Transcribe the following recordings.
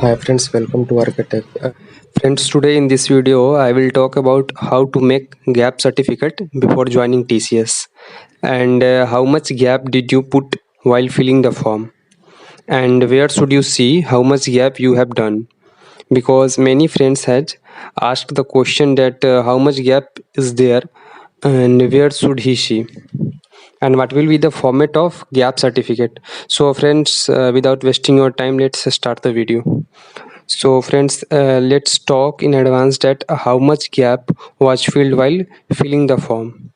Hi friends, welcome to Architect. Friends, today in this video I will talk about how to make gap certificate before joining TCS and how much gap did you put while filling the form, and where should you see how much gap you have done, because many friends had asked the question that how much gap is there and where should he see, and what will be the format of gap certificate. So friends, without wasting your time, let's start the video. So friends, let's talk in advance that how much gap was filled while filling the form.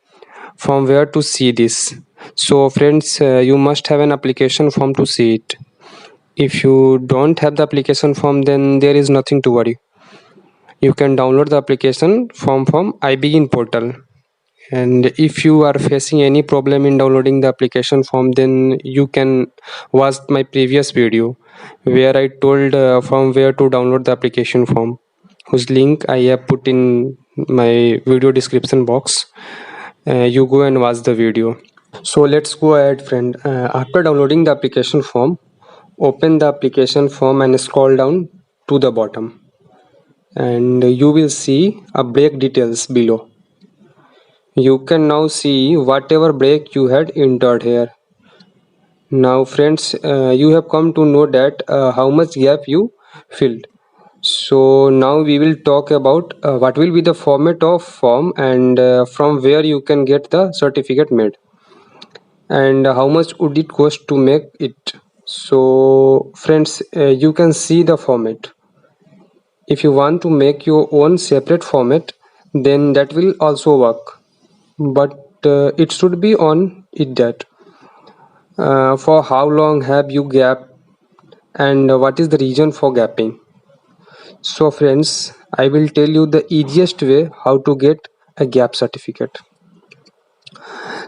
From where to see this? So friends, you must have an application form to see it. If you don't have the application form, then there is nothing to worry. You can download the application form from Ibegin portal. And if you are facing any problem in downloading the application form, then you can watch my previous video where I told from where to download the application form, whose link I have put in my video description box. You go and watch the video. So let's go ahead, friend. After downloading the application form, open the application form and scroll down to the bottom, and you will see a break details below. You can now see whatever break you had entered here. Now friends, you have come to know that how much gap you filled. So now we will talk about what will be the format of form, and from where you can get the certificate made, and how much would it cost to make it. So friends, you can see the format. If you want to make your own separate format, then that will also work, but it should be on it that for how long have you gapped, and what is the reason for gapping. So friends, I will tell you the easiest way how to get a gap certificate.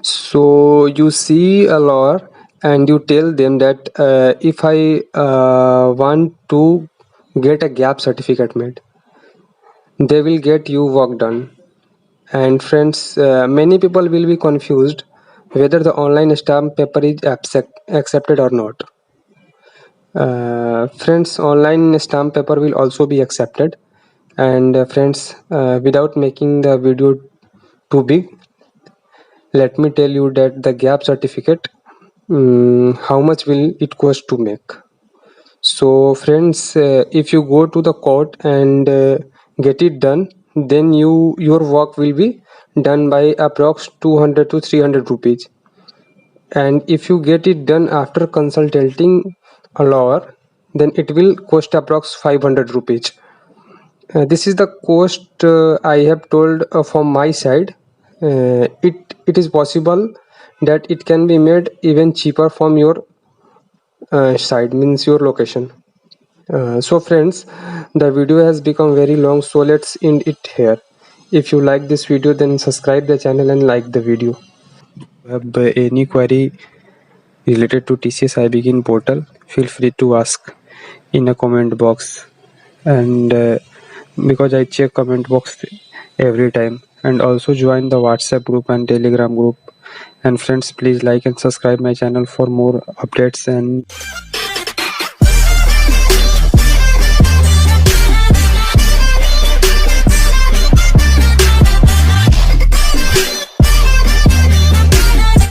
So you see a lawyer and you tell them that if I want to get a gap certificate made, they will get you work done. And friends, many people will be confused whether the online stamp paper is accepted or not. Friends, online stamp paper will also be accepted. And friends, without making the video too big, let me tell you that the gap certificate, how much will it cost to make. So friends, if you go to the court and get it done, then your work will be done by approx 200 to 300 rupees. And if you get it done after consulting a lawyer, then it will cost approx 500 rupees. This is the cost I have told from my side. It is possible that it can be made even cheaper from your side, means your location. So friends, the video has become very long, so let's end it here. If you like this video, then subscribe the channel and like the video. If you have any query related to TCS Ibegin portal, feel free to ask in a comment box, and because I check comment box every time. And also join the WhatsApp group and Telegram group. And friends, please like and subscribe my channel for more updates. And